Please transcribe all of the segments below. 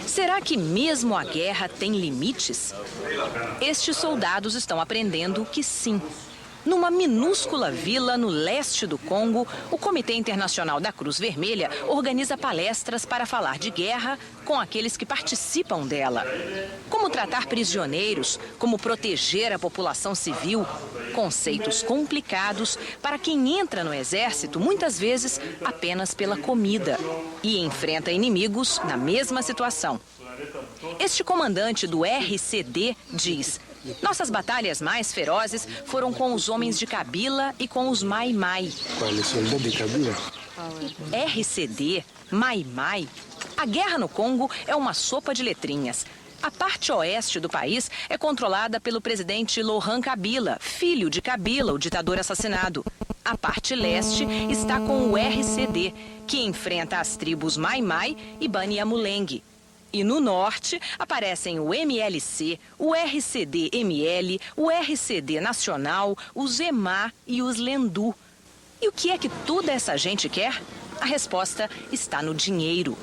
Será que mesmo a guerra tem limites? Estes soldados estão aprendendo que sim. Numa minúscula vila no leste do Congo, o Comitê Internacional da Cruz Vermelha organiza palestras para falar de guerra com aqueles que participam dela. Como tratar prisioneiros, como proteger a população civil, conceitos complicados para quem entra no exército, muitas vezes apenas pela comida, e enfrenta inimigos na mesma situação. Este comandante do RCD diz: nossas batalhas mais ferozes foram com os homens de Kabila e com os Mai-Mai. RCD, Mai-Mai. A guerra no Congo é uma sopa de letrinhas. A parte oeste do país é controlada pelo presidente Laurent Kabila, filho de Kabila, o ditador assassinado. A parte leste está com o RCD, que enfrenta as tribos Mai-Mai e Baniamulenge. E no norte aparecem o MLC, o RCD-ML, o RCD Nacional, o ZEMA e os Lendu. E o que é que toda essa gente quer? A resposta está no dinheiro.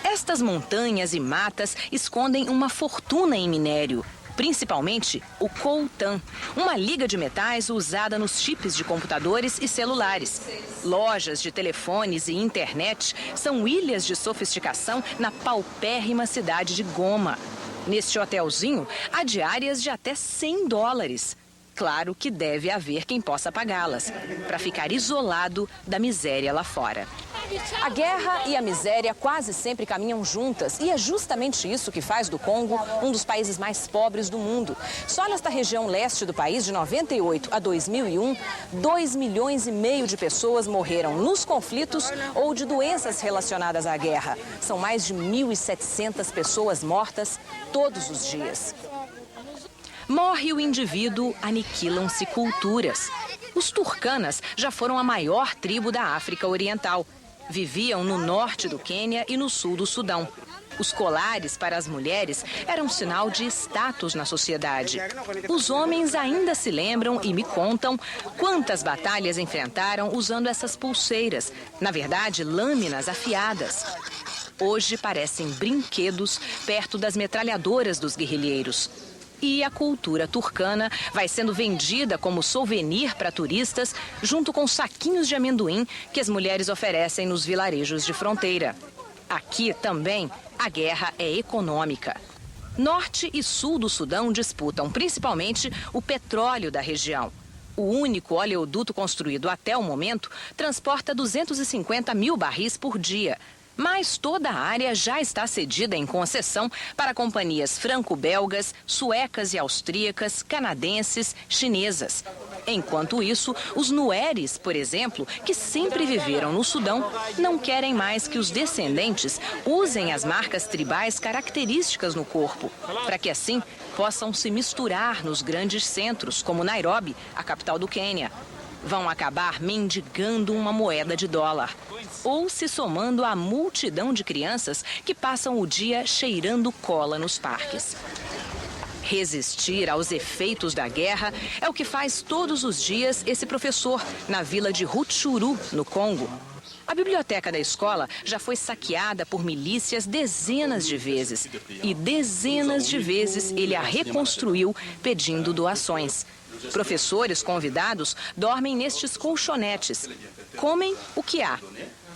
Estas montanhas e matas escondem uma fortuna em minério, principalmente o coltan, uma liga de metais usada nos chips de computadores e celulares. Lojas de telefones e internet são ilhas de sofisticação na paupérrima cidade de Goma. Neste hotelzinho, há diárias de até $100. Claro que deve haver quem possa pagá-las, para ficar isolado da miséria lá fora. A guerra e a miséria quase sempre caminham juntas e é justamente isso que faz do Congo um dos países mais pobres do mundo. Só nesta região leste do país, de 98 a 2001, 2,5 milhões de pessoas morreram nos conflitos ou de doenças relacionadas à guerra. São mais de 1.700 pessoas mortas todos os dias. Morre o indivíduo, aniquilam-se culturas. Os Turkanas já foram a maior tribo da África Oriental. Viviam no norte do Quênia e no sul do Sudão. Os colares para as mulheres eram sinal de status na sociedade. Os homens ainda se lembram e me contam quantas batalhas enfrentaram usando essas pulseiras, na verdade, lâminas afiadas. Hoje parecem brinquedos perto das metralhadoras dos guerrilheiros. E a cultura turcana vai sendo vendida como souvenir para turistas, junto com saquinhos de amendoim que as mulheres oferecem nos vilarejos de fronteira. Aqui também a guerra é econômica. Norte e sul do Sudão disputam principalmente o petróleo da região. O único oleoduto construído até o momento transporta 250 mil barris por dia. Mas toda a área já está cedida em concessão para companhias franco-belgas, suecas e austríacas, canadenses, chinesas. Enquanto isso, os nueres, por exemplo, que sempre viveram no Sudão, não querem mais que os descendentes usem as marcas tribais características no corpo, para que assim possam se misturar nos grandes centros, como Nairobi, a capital do Quênia. Vão acabar mendigando uma moeda de dólar ou se somando à multidão de crianças que passam o dia cheirando cola nos parques. Resistir aos efeitos da guerra é o que faz todos os dias esse professor na vila de Rutshuru, no Congo. A biblioteca da escola já foi saqueada por milícias dezenas de vezes e dezenas de vezes ele a reconstruiu pedindo doações. Professores convidados dormem nestes colchonetes, comem o que há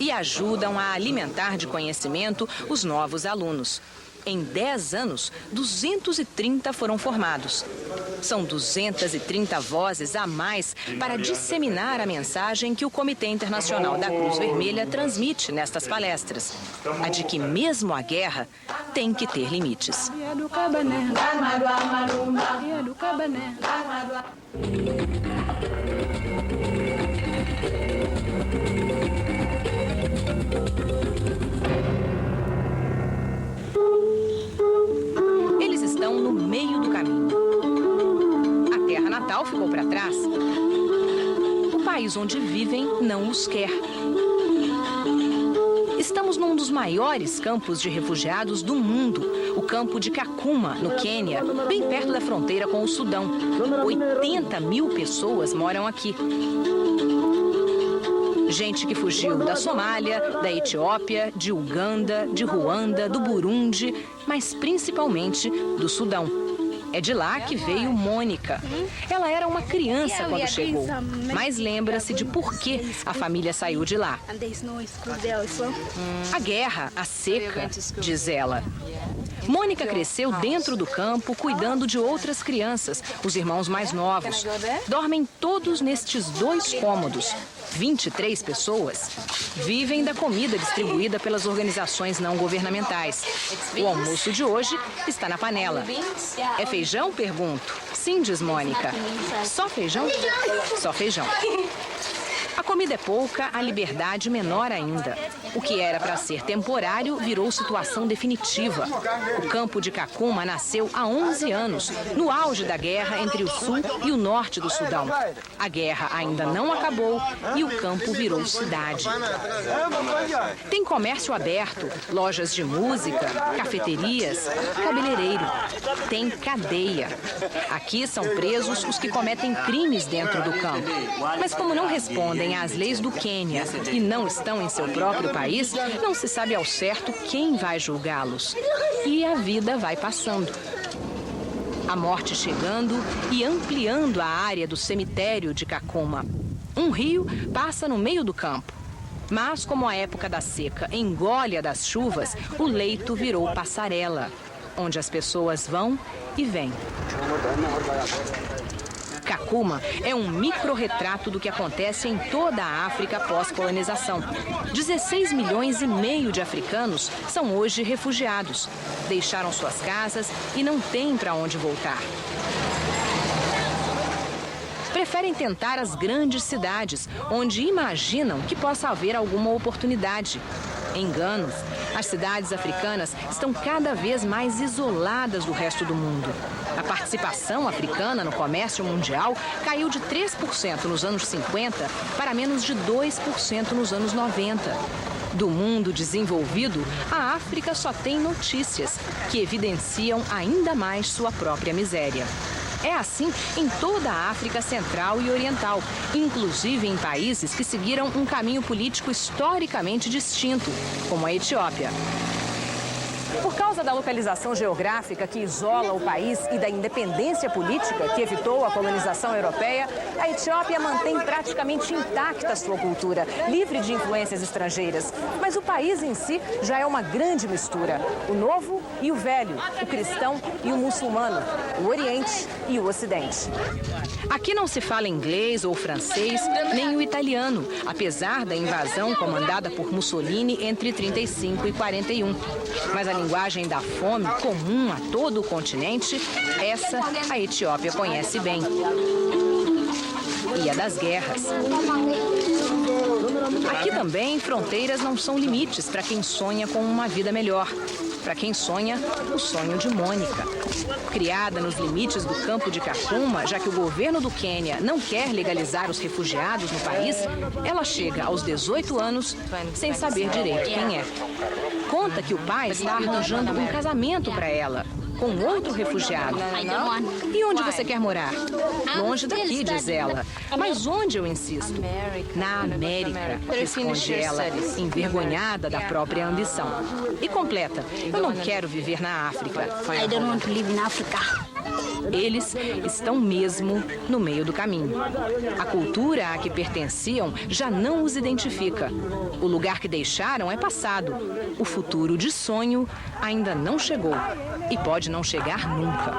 e ajudam a alimentar de conhecimento os novos alunos. Em 10 anos, 230 foram formados. São 230 vozes a mais para disseminar a mensagem que o Comitê Internacional da Cruz Vermelha transmite nestas palestras. A de que mesmo a guerra tem que ter limites. Eles estão no meio do caminho. A terra natal ficou para trás. O país onde vivem não os quer. Estamos num dos maiores campos de refugiados do mundo, o campo de Kakuma, no Quênia, bem perto da fronteira com o Sudão. 80 mil pessoas moram aqui. Gente que fugiu da Somália, da Etiópia, de Uganda, de Ruanda, do Burundi, mas principalmente do Sudão. É de lá que veio Mônica. Ela era uma criança quando chegou, mas lembra-se de por que a família saiu de lá. A guerra, a seca, diz ela. Mônica cresceu dentro do campo, cuidando de outras crianças, os irmãos mais novos. Dormem todos nestes 2 cômodos. 23 pessoas vivem da comida distribuída pelas organizações não governamentais. O almoço de hoje está na panela. É feijão? Pergunto. Sim, diz Mônica. Só feijão? Só feijão. A comida é pouca, a liberdade menor ainda. O que era para ser temporário virou situação definitiva. O campo de Kakuma nasceu há 11 anos, no auge da guerra entre o sul e o norte do Sudão. A guerra ainda não acabou e o campo virou cidade. Tem comércio aberto, lojas de música, cafeterias, cabeleireiro. Tem cadeia. Aqui são presos os que cometem crimes dentro do campo. Mas como não respondem às leis do Quênia e não estão em seu próprio país, não se sabe ao certo quem vai julgá-los. E a vida vai passando. A morte chegando e ampliando a área do cemitério de Kakuma. Um rio passa no meio do campo. Mas como a época da seca engole a das chuvas, o leito virou passarela, onde as pessoas vão e vêm. Kakuma é um microrretrato do que acontece em toda a África pós-colonização. 16 milhões e meio de africanos são hoje refugiados. Deixaram suas casas e não têm para onde voltar. Preferem tentar as grandes cidades, onde imaginam que possa haver alguma oportunidade. Enganos. As cidades africanas estão cada vez mais isoladas do resto do mundo. A participação africana no comércio mundial caiu de 3% nos anos 50 para menos de 2% nos anos 90. Do mundo desenvolvido, a África só tem notícias que evidenciam ainda mais sua própria miséria. É assim em toda a África Central e Oriental, inclusive em países que seguiram um caminho político historicamente distinto, como a Etiópia. Por causa da localização geográfica que isola o país e da independência política que evitou a colonização europeia, a Etiópia mantém praticamente intacta sua cultura, livre de influências estrangeiras. Mas o país em si já é uma grande mistura. O novo e o velho, o cristão e o muçulmano, o Oriente e o Ocidente. Aqui não se fala inglês ou francês, nem o italiano, apesar da invasão comandada por Mussolini entre 35 e 41. Mas a linguagem da fome, comum a todo o continente, essa a Etiópia conhece bem. E a das guerras. Aqui também, fronteiras não são limites para quem sonha com uma vida melhor. Para quem sonha, o sonho de Mônica. Criada nos limites do campo de Kakuma, já que o governo do Quênia não quer legalizar os refugiados no país, ela chega aos 18 anos sem saber direito quem é. Conta que o pai está arranjando um casamento para ela, com outro refugiado. E onde você quer morar? Longe daqui, diz ela. Mas onde, eu insisto? Na América, responde ela, envergonhada da própria ambição. E completa, eu não quero viver na África. Eles estão mesmo no meio do caminho. A cultura a que pertenciam já não os identifica. O lugar que deixaram é passado. O futuro de sonho ainda não chegou e pode não chegar nunca.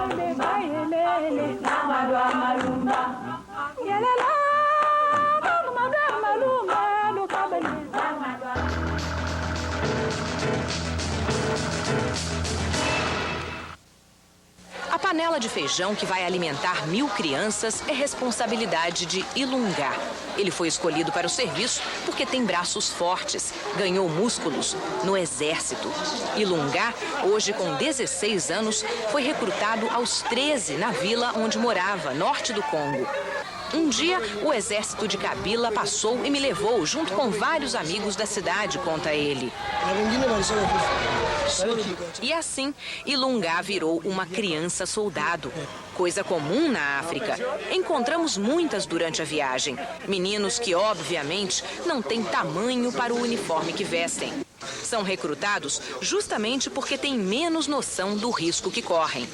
A panela de feijão que vai alimentar 1000 crianças é responsabilidade de Ilunga. Ele foi escolhido para o serviço porque tem braços fortes, ganhou músculos no exército. Ilunga, hoje com 16 anos, foi recrutado aos 13 na vila onde morava, norte do Congo. Um dia, o exército de Kabila passou e me levou junto com vários amigos da cidade, conta ele. E assim, Ilunga virou uma criança soldado. Coisa comum na África. Encontramos muitas durante a viagem. Meninos que, obviamente, não têm tamanho para o uniforme que vestem. São recrutados justamente porque têm menos noção do risco que correm.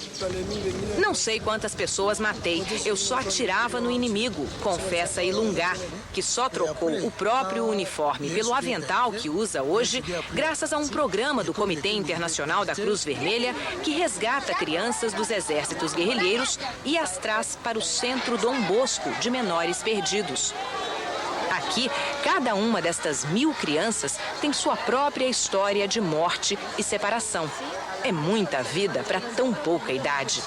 Não sei quantas pessoas matei, eu só atirava no inimigo, confessa Ilunga, que só trocou o próprio uniforme pelo avental que usa hoje, graças a um programa do Comitê Internacional da Cruz Vermelha que resgata crianças dos exércitos guerrilheiros e as traz para o centro Dom Bosco de menores perdidos. Aqui, cada uma destas 1000 crianças tem sua própria história de morte e separação. É muita vida para tão pouca idade.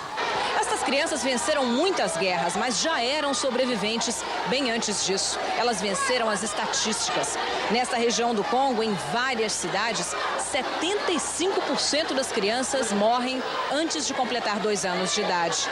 Estas crianças venceram muitas guerras, mas já eram sobreviventes bem antes disso. Elas venceram as estatísticas. Nesta região do Congo, em várias cidades, 75% das crianças morrem antes de completar 2 anos de idade.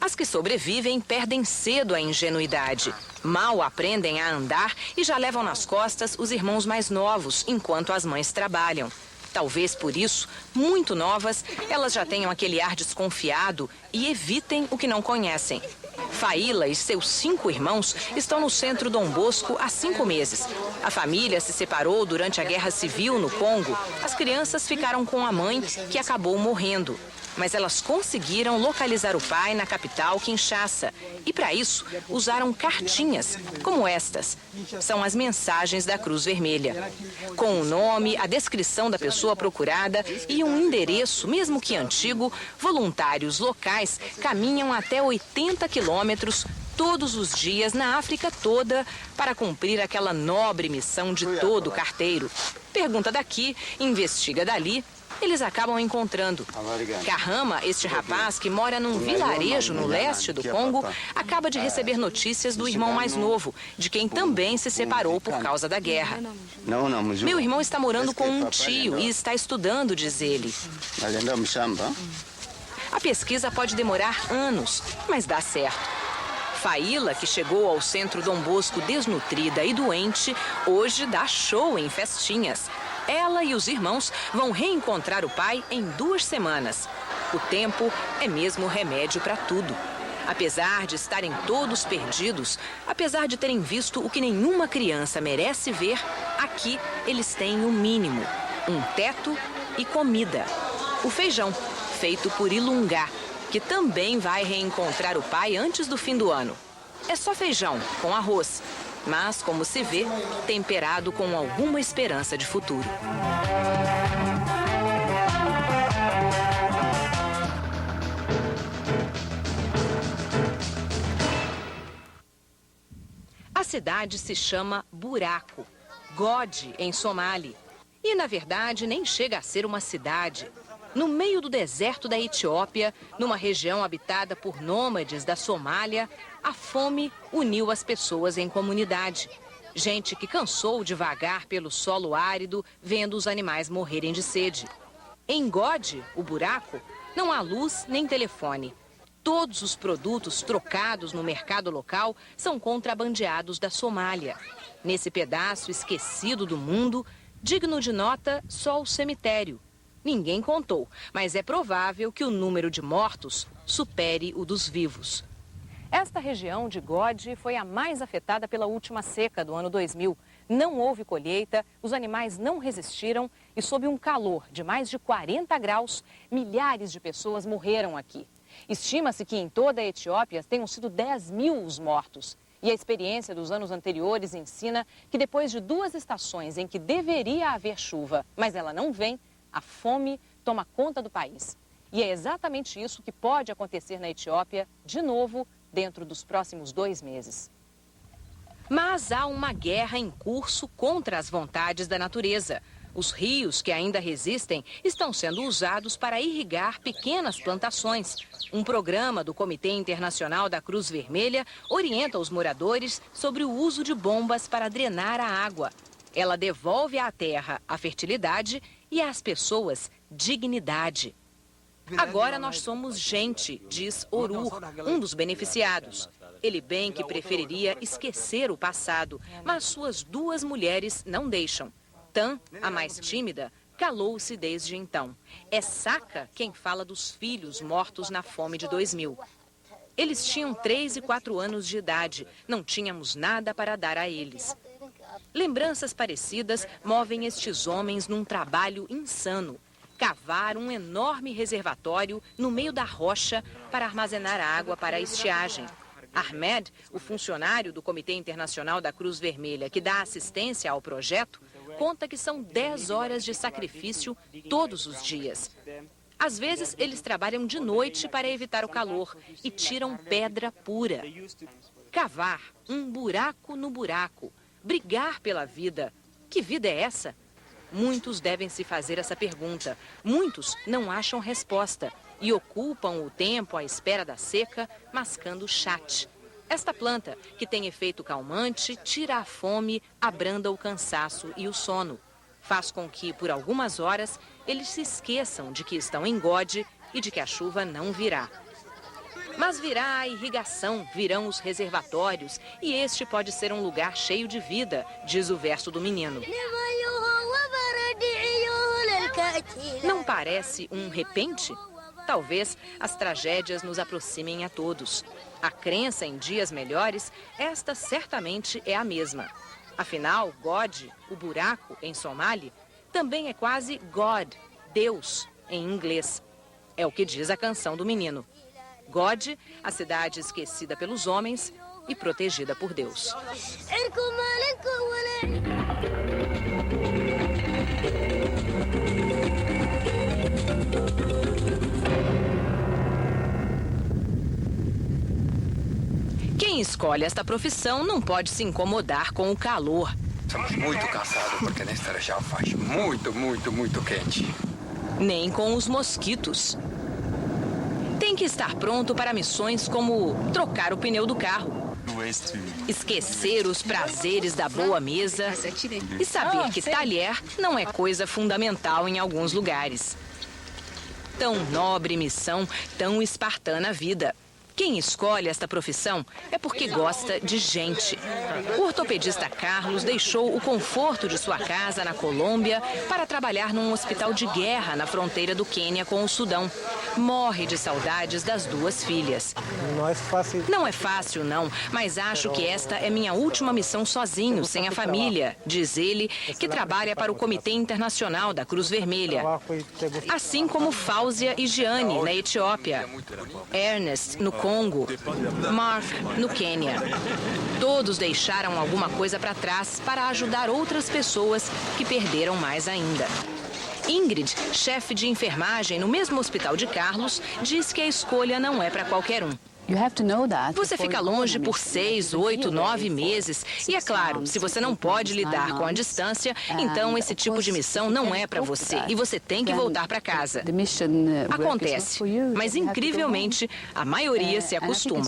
As que sobrevivem perdem cedo a ingenuidade. Mal aprendem a andar e já levam nas costas os irmãos mais novos, enquanto as mães trabalham. Talvez por isso, muito novas, elas já tenham aquele ar desconfiado e evitem o que não conhecem. Faíla e seus 5 irmãos estão no centro Dom Bosco há 5 meses. A família se separou durante a Guerra Civil no Congo. As crianças ficaram com a mãe, que acabou morrendo. Mas elas conseguiram localizar o pai na capital, Kinshasa. E para isso, usaram cartinhas, como estas. São as mensagens da Cruz Vermelha. Com o nome, a descrição da pessoa procurada e um endereço, mesmo que antigo, voluntários locais caminham até 80 quilômetros todos os dias na África toda para cumprir aquela nobre missão de todo carteiro. Pergunta daqui, investiga dali. Eles acabam encontrando. Kahama, este rapaz que mora num vilarejo no leste do Congo, acaba de receber notícias do irmão mais novo, de quem também se separou por causa da guerra. Meu irmão está morando com um tio e está estudando, diz ele. A pesquisa pode demorar anos, mas dá certo. Faíla, que chegou ao centro Dom Bosco desnutrida e doente, hoje dá show em festinhas. Ela e os irmãos vão reencontrar o pai em 2 semanas. O tempo é mesmo remédio para tudo. Apesar de estarem todos perdidos, apesar de terem visto o que nenhuma criança merece ver, aqui eles têm o mínimo: um teto e comida. O feijão, feito por Ilunga, que também vai reencontrar o pai antes do fim do ano. É só feijão, com arroz, mas, como se vê, temperado com alguma esperança de futuro. A cidade se chama Buraco, Gode em Somali. E, na verdade, nem chega a ser uma cidade. No meio do deserto da Etiópia, numa região habitada por nômades da Somália, a fome uniu as pessoas em comunidade. Gente que cansou de vagar pelo solo árido, vendo os animais morrerem de sede. Em Gode, o buraco, não há luz nem telefone. Todos os produtos trocados no mercado local são contrabandeados da Somália. Nesse pedaço esquecido do mundo, digno de nota só o cemitério. Ninguém contou, mas é provável que o número de mortos supere o dos vivos. Esta região de Gode foi a mais afetada pela última seca do ano 2000. Não houve colheita, os animais não resistiram e, sob um calor de mais de 40 graus, milhares de pessoas morreram aqui. Estima-se que em toda a Etiópia tenham sido 10.000 os mortos. E a experiência dos anos anteriores ensina que depois de 2 estações em que deveria haver chuva, mas ela não vem, a fome toma conta do país. E é exatamente isso que pode acontecer na Etiópia, de novo, dentro dos próximos 2 meses. Mas há uma guerra em curso contra as vontades da natureza. Os rios que ainda resistem estão sendo usados para irrigar pequenas plantações. Um programa do Comitê Internacional da Cruz Vermelha orienta os moradores sobre o uso de bombas para drenar a água. Ela devolve à terra a fertilidade e às pessoas dignidade. Agora nós somos gente, diz Orur, um dos beneficiados. Ele bem que preferiria esquecer o passado, mas suas duas mulheres não deixam. Tan, a mais tímida, calou-se desde então. É Saka quem fala dos filhos mortos na fome de 2000. Eles tinham 3 e 4 anos de idade. Não tínhamos nada para dar a eles. Lembranças parecidas movem estes homens num trabalho insano. Cavar um enorme reservatório no meio da rocha para armazenar água para a estiagem. Ahmed, o funcionário do Comitê Internacional da Cruz Vermelha que dá assistência ao projeto, conta que são 10 horas de sacrifício todos os dias. Às vezes, eles trabalham de noite para evitar o calor e tiram pedra pura. Cavar um buraco no buraco, brigar pela vida. Que vida é essa? Muitos devem se fazer essa pergunta. Muitos não acham resposta e ocupam o tempo à espera da seca, mascando chat. Esta planta, que tem efeito calmante, tira a fome, abranda o cansaço e o sono. Faz com que, por algumas horas, eles se esqueçam de que estão em God e de que a chuva não virá. Mas virá a irrigação, virão os reservatórios e este pode ser um lugar cheio de vida, diz o verso do menino. Não parece um repente? Talvez as tragédias nos aproximem a todos. A crença em dias melhores, esta certamente é a mesma. Afinal, God, o buraco em somali, também é quase God, Deus, em inglês. É o que diz a canção do menino. God, a cidade esquecida pelos homens e protegida por Deus. Quem escolhe esta profissão não pode se incomodar com o calor. Estamos muito cansados porque nesta região faz muito quente. Nem com os mosquitos. Tem que estar pronto para missões como trocar o pneu do carro, esquecer os prazeres da boa mesa e saber que talher não é coisa fundamental em alguns lugares. Tão nobre missão, tão espartana a vida. Quem escolhe esta profissão é porque gosta de gente. O ortopedista Carlos deixou o conforto de sua casa na Colômbia para trabalhar num hospital de guerra na fronteira do Quênia com o Sudão. Morre de saudades das duas filhas. Não é fácil, não, mas acho que esta é minha última missão sozinho, sem a família, diz ele, que trabalha para o Comitê Internacional da Cruz Vermelha. Assim como Fáuzia e Gianni, na Etiópia. Ernest, no Congo. Mark, no Quênia. Todos deixaram alguma coisa para trás para ajudar outras pessoas que perderam mais ainda. Ingrid, chefe de enfermagem no mesmo hospital de Carlos, diz que a escolha não é para qualquer um. Você fica longe por 6, 8, 9 meses. E é claro, se você não pode lidar com a distância, então esse tipo de missão não é para você. E você tem que voltar para casa. Acontece, mas incrivelmente, a maioria se acostuma.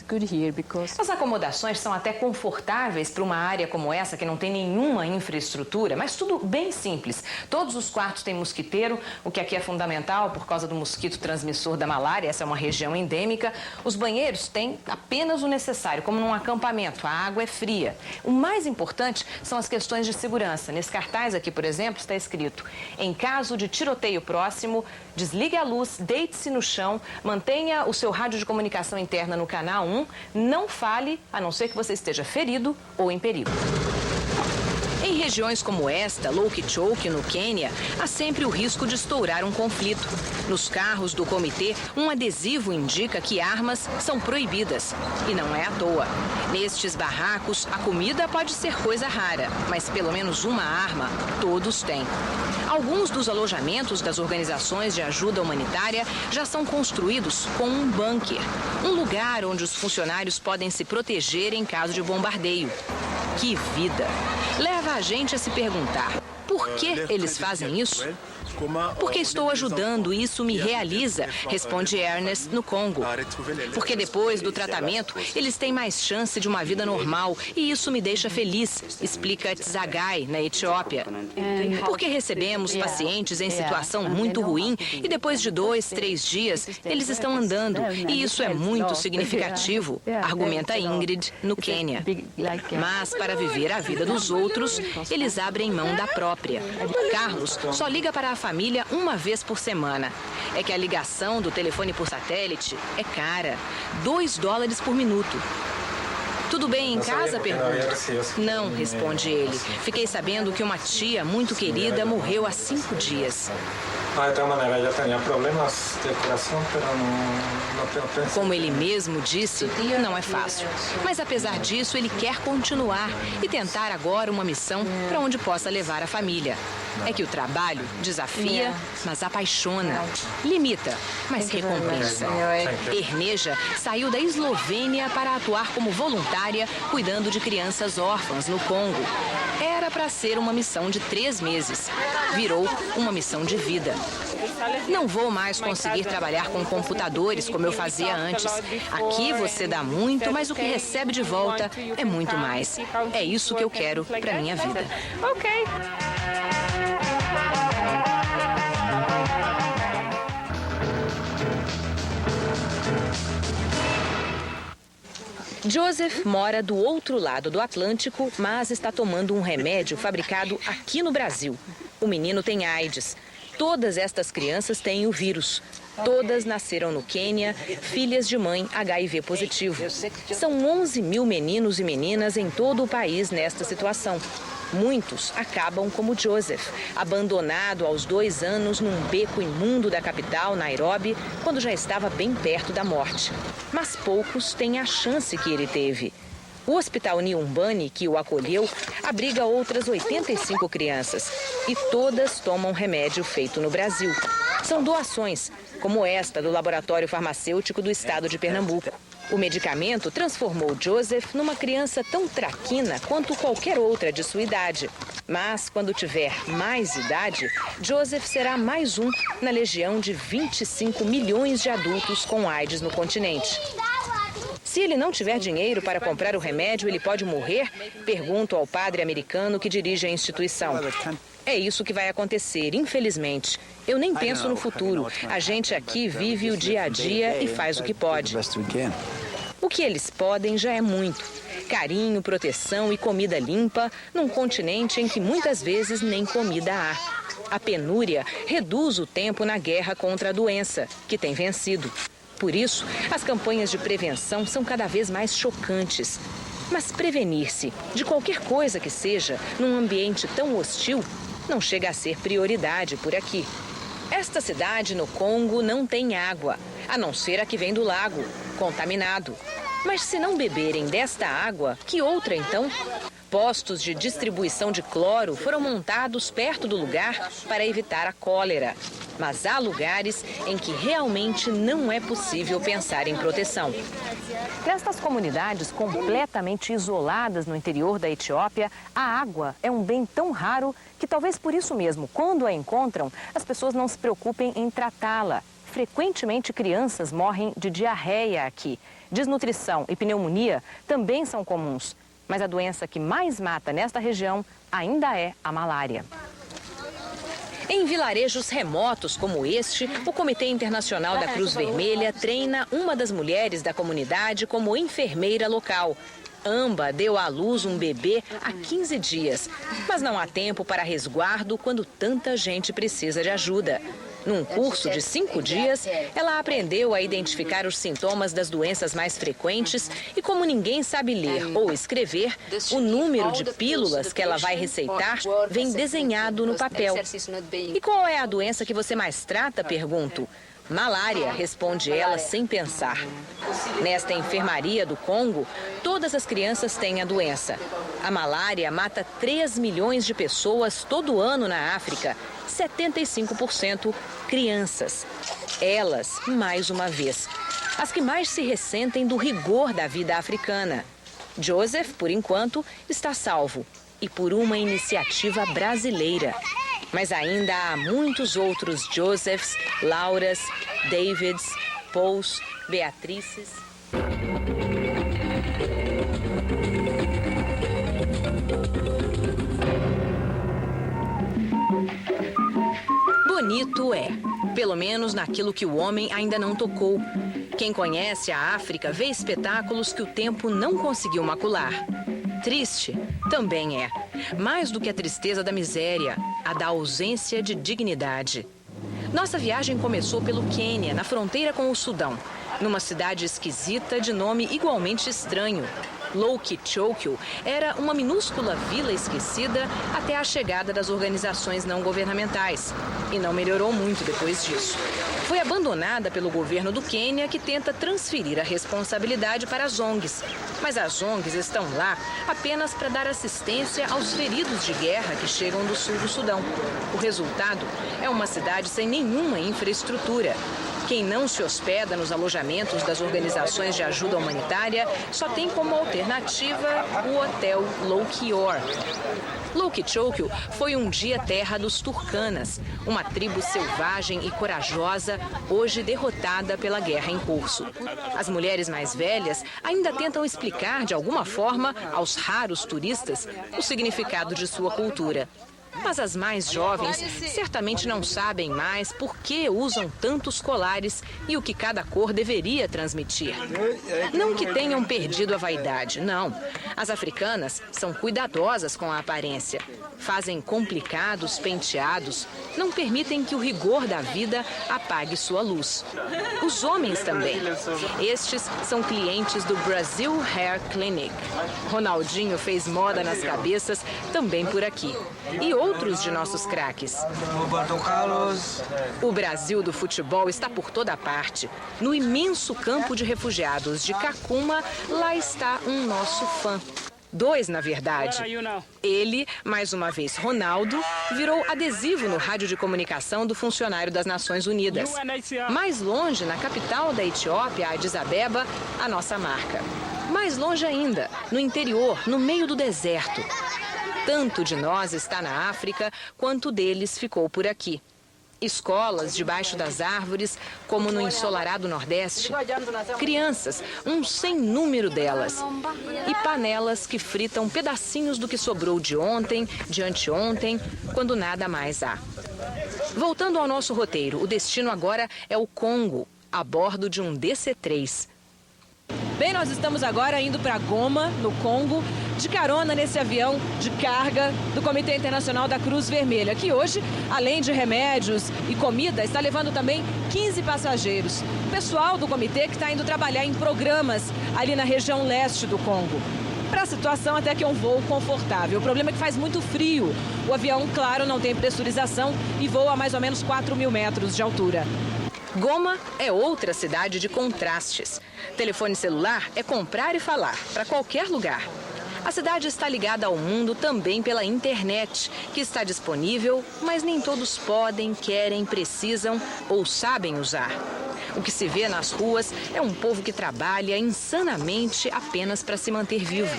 As acomodações são até confortáveis para uma área como essa, que não tem nenhuma infraestrutura, mas tudo bem simples. Todos os quartos têm mosquiteiro, o que aqui é fundamental por causa do mosquito transmissor da malária. Essa é uma região endêmica. Os banheiros tem apenas o necessário, como num acampamento. A água é fria. O mais importante são as questões de segurança. Nesse cartaz aqui, por exemplo, está escrito: em caso de tiroteio próximo, desligue a luz, deite-se no chão, mantenha o seu rádio de comunicação interna no canal 1, não fale, a não ser que você esteja ferido ou em perigo. Em regiões como esta, Loukichoke, no Quênia, há sempre o risco de estourar um conflito. Nos carros do comitê, um adesivo indica que armas são proibidas. E não é à toa. Nestes barracos, a comida pode ser coisa rara, mas pelo menos uma arma todos têm. Alguns dos alojamentos das organizações de ajuda humanitária já são construídos com um bunker, um lugar onde os funcionários podem se proteger em caso de bombardeio. Que vida! Leva a gente a se perguntar: Por que eles fazem isso? Porque estou ajudando e isso me realiza, responde Ernest no Congo. Porque depois do tratamento, eles têm mais chance de uma vida normal e isso me deixa feliz, explica Tsagai, na Etiópia. Porque recebemos pacientes em situação muito ruim e depois de 2, 3 dias, eles estão andando e isso é muito significativo, argumenta Ingrid, no Quênia. Mas para viver a vida dos outros, eles abrem mão da própria. Carlos só liga para a família uma vez por semana. É que a ligação do telefone por satélite é cara, $2 por minuto. Tudo bem em casa? Pergunta. Não, responde ele. Fiquei sabendo que uma tia muito querida morreu há 5 dias. Como ele mesmo disse, não é fácil. Mas apesar disso, ele quer continuar e tentar agora uma missão para onde possa levar a família. É que o trabalho desafia, mas apaixona. Limita, mas recompensa. Erneja saiu da Eslovênia para atuar como voluntária, cuidando de crianças órfãs no Congo. Era para ser uma missão de 3 meses. Virou uma missão de vida. Não vou mais conseguir trabalhar com computadores como eu fazia antes. Aqui você dá muito, mas o que recebe de volta é muito mais. É isso que eu quero para minha vida. Ok. Joseph mora do outro lado do Atlântico, mas está tomando um remédio fabricado aqui no Brasil. O menino tem AIDS. Todas estas crianças têm o vírus. Todas nasceram no Quênia, filhas de mãe HIV positivo. São 11 mil meninos e meninas em todo o país nesta situação. Muitos acabam como Joseph, abandonado aos 2 anos num beco imundo da capital, Nairobi, quando já estava bem perto da morte. Mas poucos têm a chance que ele teve. O Hospital Niumbani, que o acolheu, abriga outras 85 crianças e todas tomam remédio feito no Brasil. São doações, como esta do Laboratório Farmacêutico do Estado de Pernambuco. O medicamento transformou Joseph numa criança tão traquina quanto qualquer outra de sua idade. Mas, quando tiver mais idade, Joseph será mais um na legião de 25 milhões de adultos com AIDS no continente. Se ele não tiver dinheiro para comprar o remédio, ele pode morrer? Pergunto ao padre americano que dirige a instituição. É isso que vai acontecer, infelizmente. Eu nem penso no futuro. A gente aqui vive o dia a dia e faz o que pode. O que eles podem já é muito. Carinho, proteção e comida limpa num continente em que muitas vezes nem comida há. A penúria reduz o tempo na guerra contra a doença, que tem vencido. Por isso, as campanhas de prevenção são cada vez mais chocantes. Mas prevenir-se de qualquer coisa que seja num ambiente tão hostil não chega a ser prioridade por aqui. Esta cidade no Congo não tem água, a não ser a que vem do lago, contaminado. Mas se não beberem desta água, que outra então? Postos de distribuição de cloro foram montados perto do lugar para evitar a cólera. Mas há lugares em que realmente não é possível pensar em proteção. Nestas comunidades completamente isoladas no interior da Etiópia, a água é um bem tão raro que talvez por isso mesmo, quando a encontram, as pessoas não se preocupem em tratá-la. Frequentemente crianças morrem de diarreia aqui. Desnutrição e pneumonia também são comuns. Mas a doença que mais mata nesta região ainda é a malária. Em vilarejos remotos como este, o Comitê Internacional da Cruz Vermelha treina uma das mulheres da comunidade como enfermeira local. Amba deu à luz um bebê há 15 dias, mas não há tempo para resguardo quando tanta gente precisa de ajuda. Num curso de 5 dias, ela aprendeu a identificar os sintomas das doenças mais frequentes e, como ninguém sabe ler ou escrever, o número de pílulas que ela vai receitar vem desenhado no papel. E qual é a doença que você mais trata? Pergunto. Malária, responde ela sem pensar. Nesta enfermaria do Congo, todas as crianças têm a doença. A malária mata 3 milhões de pessoas todo ano na África, 75% crianças. Elas, mais uma vez, as que mais se ressentem do rigor da vida africana. Joseph, por enquanto, está salvo. e por uma iniciativa brasileira. Mas ainda há muitos outros Josephs, Lauras, Davids, Pauls, Beatrices. Bonito é, pelo menos naquilo que o homem ainda não tocou. Quem conhece a África vê espetáculos que o tempo não conseguiu macular. Triste também é, mais do que a tristeza da miséria, a da ausência de dignidade. Nossa viagem começou pelo Quênia, na fronteira com o Sudão, numa cidade esquisita de nome igualmente estranho. Lokichokio era uma minúscula vila esquecida até a chegada das organizações não governamentais. E não melhorou muito depois disso. Foi abandonada pelo governo do Quênia, que tenta transferir a responsabilidade para as ONGs. Mas as ONGs estão lá apenas para dar assistência aos feridos de guerra que chegam do sul do Sudão. O resultado é uma cidade sem nenhuma infraestrutura. Quem não se hospeda nos alojamentos das organizações de ajuda humanitária só tem como alternativa o hotel Lokior. Lokichokio foi um dia terra dos Turkanas, uma tribo selvagem e corajosa, hoje derrotada pela guerra em curso. As mulheres mais velhas ainda tentam explicar de alguma forma aos raros turistas o significado de sua cultura. Mas as mais jovens certamente não sabem mais por que usam tantos colares e o que cada cor deveria transmitir. Não que tenham perdido a vaidade, não. As africanas são cuidadosas com a aparência. Fazem complicados penteados, não permitem que o rigor da vida apague sua luz. Os homens também. Estes são clientes do Brazil Hair Clinic. Ronaldinho fez moda nas cabeças também por aqui. E outros de nossos craques. O Brasil do futebol está por toda parte. No imenso campo de refugiados de Kakuma, lá está um nosso fã. 2, na verdade. Ele, mais uma vez Ronaldo, virou adesivo no rádio de comunicação do funcionário das Nações Unidas. Mais longe, na capital da Etiópia, Addis Abeba, a nossa marca. Mais longe ainda, no interior, no meio do deserto. Tanto de nós está na África, quanto deles ficou por aqui. Escolas debaixo das árvores, como no ensolarado Nordeste. Crianças, um sem número delas. E panelas que fritam pedacinhos do que sobrou de ontem, de anteontem, quando nada mais há. Voltando ao nosso roteiro, o destino agora é o Congo, a bordo de um DC-3. Bem, nós estamos agora indo para Goma, no Congo, de carona nesse avião de carga do Comitê Internacional da Cruz Vermelha, que hoje, além de remédios e comida, está levando também 15 passageiros. O pessoal do comitê que está indo trabalhar em programas ali na região leste do Congo. Para a situação, até que é um voo confortável. O problema é que faz muito frio. O avião, claro, não tem pressurização e voa a mais ou menos 4.000 metros de altura. Goma é outra cidade de contrastes. Telefone celular é comprar e falar, para qualquer lugar. A cidade está ligada ao mundo também pela internet, que está disponível, mas nem todos podem, querem, precisam ou sabem usar. O que se vê nas ruas é um povo que trabalha insanamente apenas para se manter vivo.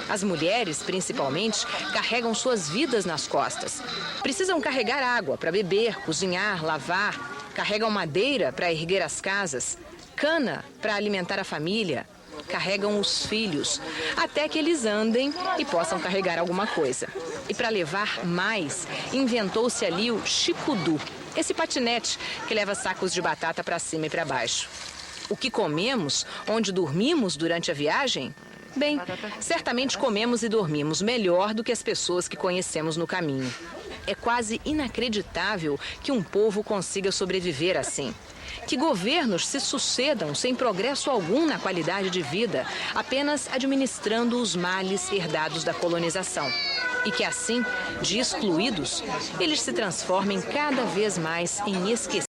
As mulheres, principalmente, carregam suas vidas nas costas. Precisam carregar água para beber, cozinhar, lavar. Carregam madeira para erguer as casas, cana para alimentar a família, carregam os filhos, até que eles andem e possam carregar alguma coisa. E para levar mais, inventou-se ali o chicudu, esse patinete que leva sacos de batata para cima e para baixo. O que comemos, onde dormimos durante a viagem? Bem, certamente comemos e dormimos melhor do que as pessoas que conhecemos no caminho. É quase inacreditável que um povo consiga sobreviver assim. Que governos se sucedam sem progresso algum na qualidade de vida, apenas administrando os males herdados da colonização. E que assim, de excluídos, eles se transformem cada vez mais em esquecidos.